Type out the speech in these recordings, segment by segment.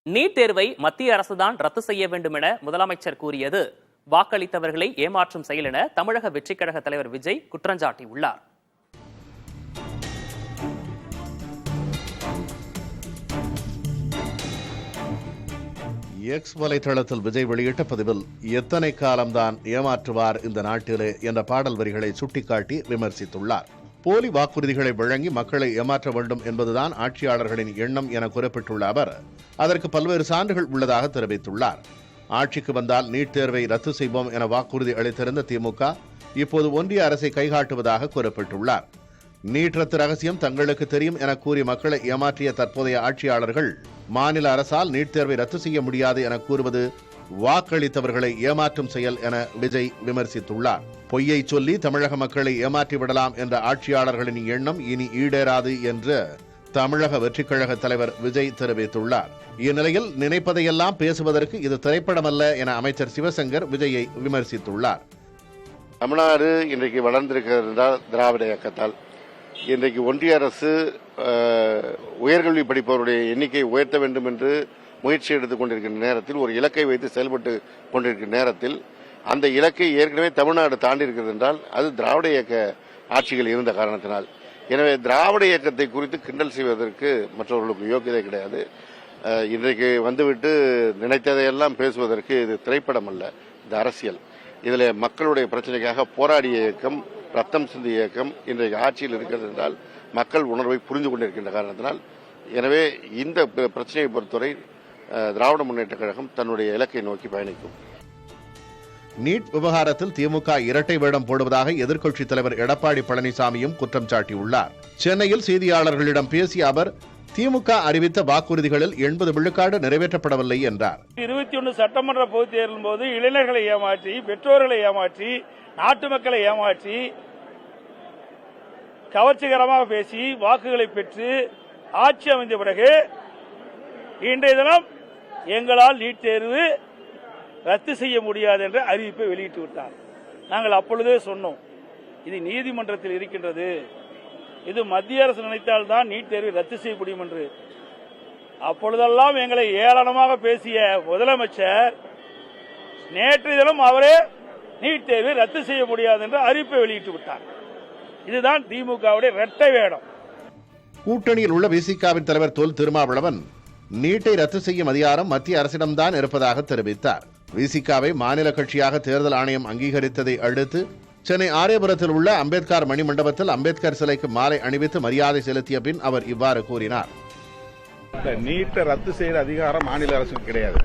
NEET தேர்வை மத்திய அரசுதான் ரத்து செய்ய வேண்டும் என முதலமைச்சர் கூறியது வாக்களித்தவர்களை ஏமாற்றும் செயல் என தமிழக வெற்றிக் கழக தலைவர் விஜய் குற்றஞ்சாட்டியுள்ளார். எக்ஸ் வலைதளத்தில் விஜய் வெளியிட்ட பதிவில் எத்தனை காலம்தான் ஏமாற்றுவார் இந்த நாட்டிலே என்ற பாடல் வரிகளை சுட்டிக்காட்டி விமர்சித்துள்ளார். போலி வாக்குறுதிகளை வழங்கி மக்களை ஏமாற்ற வேண்டும் என்பதுதான் ஆட்சியாளர்களின் எண்ணம் என குறிப்பிட்டுள்ள அவர் அதற்கு பல்வேறு சான்றுகள் உள்ளதாக தெரிவித்துள்ளார். ஆட்சிக்கு வந்தால் நீட் தேர்வை ரத்து செய்வோம் என வாக்குறுதி அளித்திருந்த திமுக இப்போது ஒன்றிய அரசை கைகாட்டுவதாக குறிப்பிட்டுள்ளார். நீட் ரத்து ரகசியம் தங்களுக்கு தெரியும் என கூறி மக்களை ஏமாற்றிய தற்போதைய ஆட்சியாளர்கள் மாநில அரசால் நீட் தேர்வை ரத்து செய்ய முடியாது என கூறுவது வாக்களித்தவர்களை ஏமாற்றும் செயல் என விஜய் விமர்சித்துள்ளார். பொய்யை சொல்லி தமிழக மக்களை ஏமாற்றி விடலாம் என்ற ஆட்சியாளர்களின் எண்ணம் இனி ஈடேறாது என்று தமிழக வெற்றிக் கழக தலைவர் விஜய் தெரிவித்துள்ளார். இந்நிலையில் நினைப்பதையெல்லாம் பேசுவதற்கு இது திரைப்படமல்ல என அமைச்சர் சிவசங்கர் விஜயை விமர்சித்துள்ளார். தமிழ்நாடு இன்றைக்கு வளர்ந்திருக்கிறது என்றால் திராவிட இயக்கத்தால். இன்றைக்கு ஒன்றிய அரசு உயர்கல்வி படிப்பவருடைய எண்ணிக்கையை உயர்த்த வேண்டும் என்று முயற்சி எடுத்துக் கொண்டிருக்கின்ற நேரத்தில், ஒரு இலக்கை வைத்து செயல்பட்டு கொண்டிருக்கின்ற நேரத்தில், அந்த இலக்கை ஏற்கனவே தமிழ்நாடு தாண்டி இருக்கிறது என்றால் அது திராவிட இயக்க ஆட்சிகள் இருந்த காரணத்தினால். எனவே திராவிட இயக்கத்தை குறித்து கிண்டல் செய்வதற்கு மற்றவர்களுக்கு யோக்கியதை கிடையாது. இன்றைக்கு வந்துவிட்டு நினைத்ததையெல்லாம் பேசுவதற்கு இது திரைப்படம் அல்ல, இது அரசியல். இதில் மக்களுடைய பிரச்சனைக்காக போராடிய இயக்கம், ரத்தம் சிந்திய இயக்கம் இன்றைக்கு ஆட்சியில் இருக்கிறது என்றால் மக்கள் உணர்வை புரிந்து கொண்டிருக்கின்ற காரணத்தினால், எனவே இந்த பிரச்சனையை பொறுத்தவரை திராவிட முன்னேற்ற கழகம் தன்னுடைய இலக்கை நோக்கி பயணிக்கும். நீட் விவகாரத்தில் திமுக இரட்டை வேடம் போடுவதாக எதிர்க்கட்சித் தலைவர் எடப்பாடி பழனிசாமியும் குற்றம் சாட்டியுள்ளார். சென்னையில் செய்தியாளர்களிடம் பேசிய அவர் திமுக அறிவித்த வாக்குறுதிகளில் 80 விழுக்காடு நிறைவேற்றப்படவில்லை என்றார். 21 சட்டமன்ற பொதுத் தேர்தலின் போது இளைஞர்களை ஏமாற்றி, பெற்றோர்களை ஏமாற்றி, நாட்டு மக்களை ஏமாற்றி, கவர்ச்சிகரமாக பேசி வாக்குகளை பெற்று ஆட்சி அமைந்த பிறகு இன்றைய தினம் எங்களால் நீட் தேர்வு ரத்து செய்ய முடியாது என்ற அறிவிப்பை வெளியிட்டு விட்டார். நாங்கள் அப்பொழுதே சொன்னோம், இது நீதிமன்றத்தில் இருக்கின்றது, இது மத்திய அரசு நினைத்தால்தான் நீட் தேர்வை ரத்து செய்ய முடியும் என்று. அப்பொழுதெல்லாம் எங்களை ஏளனமாக பேசிய முதலமைச்சர் நேற்று தினம் அவரே நீட் தேர்வை ரத்து செய்ய முடியாது என்று அறிவிப்பை வெளியிட்டு விட்டார். இதுதான் திமுகவுடைய இரட்டை வேடம். கூட்டணியில் உள்ள விசிகாவின் தலைவர் தொல் திருமாவளவன் நீட்டை ரத்து செய்யும் அதிகாரம் மத்திய அரசிடம்தான் இருப்பதாக தெரிவித்தார். விசிகாவை மாநில கட்சியாக தேர்தல் ஆணையம் அங்கீகரித்ததை அடுத்து சென்னை ஆரியபுரத்தில் உள்ள அம்பேத்கர் மணிமண்டபத்தில் அம்பேத்கர் சிலைக்கு மாலை அணிவித்து மரியாதை செலுத்திய பின் அவர் இவ்வாறு கூறினார். நீட்டை ரத்து செய்கிற அதிகாரம் மாநில அரசுக்கு கிடையாது.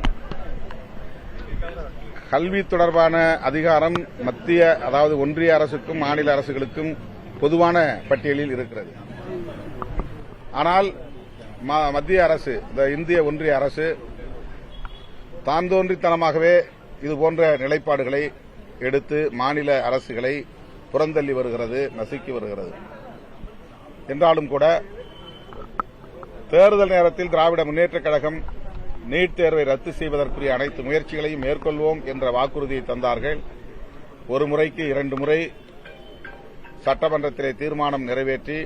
கல்வி தொடர்பான அதிகாரம் மத்திய, அதாவது ஒன்றிய அரசுக்கும் மாநில அரசுகளுக்கும் பொதுவான பட்டியலில் இருக்கிறது. ஆனால் மத்திய அரசு, இந்திய ஒன்றிய அரசு தான் தோன்றித்தனமாகவே இதுபோன்ற நிலைப்பாடுகளை எடுத்து மாநில அரசுகளை புறந்தள்ளி வருகிறது, நசுக்கி வருகிறது. என்றாலும் கூட தேர்தல் நேரத்தில் திராவிட முன்னேற்றக் கழகம் நீட் தேர்வை ரத்து செய்வதற்குரிய அனைத்து முயற்சிகளையும் மேற்கொள்வோம் என்ற வாக்குறுதியை தந்தார்கள். ஒரு முறைக்கு 2 முறை சட்டமன்றத்திலே தீர்மானம் நிறைவேற்றி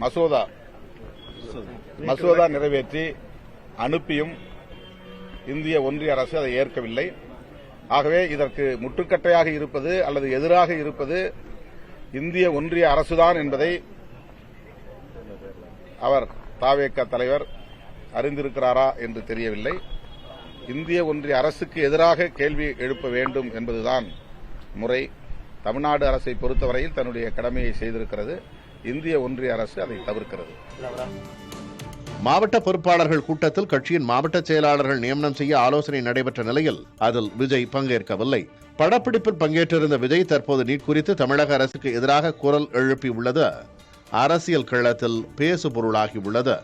மசோதா நிறைவேற்றி அனுப்பியும் இந்திய ஒன்றிய அரசு அதை ஏற்கவில்லை. ஆகவே இதற்கு முட்டுக்கட்டையாக இருப்பது அல்லது எதிராக இருப்பது இந்திய ஒன்றிய அரசுதான் என்பதை அவர் தவேக தலைவர் அறிந்திருக்கிறாரா என்று தெரியவில்லை. இந்திய ஒன்றிய அரசுக்கு எதிராக கேள்வி எழுப்ப வேண்டும் என்பதுதான் முறை. தமிழ்நாடு அரசை பொறுத்தவரையில் தன்னுடைய கடமையை செய்திருக்கிறது. இந்திய ஒன்றிய அரசு அதை தவிர்க்கிறது. மாவட்ட பொறுப்பாளர்கள் கூட்டத்தில் கட்சியின் மாவட்ட செயலாளர்கள் நியமனம் செய்ய ஆலோசனை நடைபெற்ற நிலையில் அதில் விஜய் பங்கேற்கவில்லை. படப்பிடிப்பில் பங்கேற்றிருந்த விஜய் தற்போது நீட் குறித்து தமிழக அரசுக்கு எதிராக குரல் எழுப்பியுள்ளது அரசியல் களத்தில் பேசு பொருளாகியுள்ளது.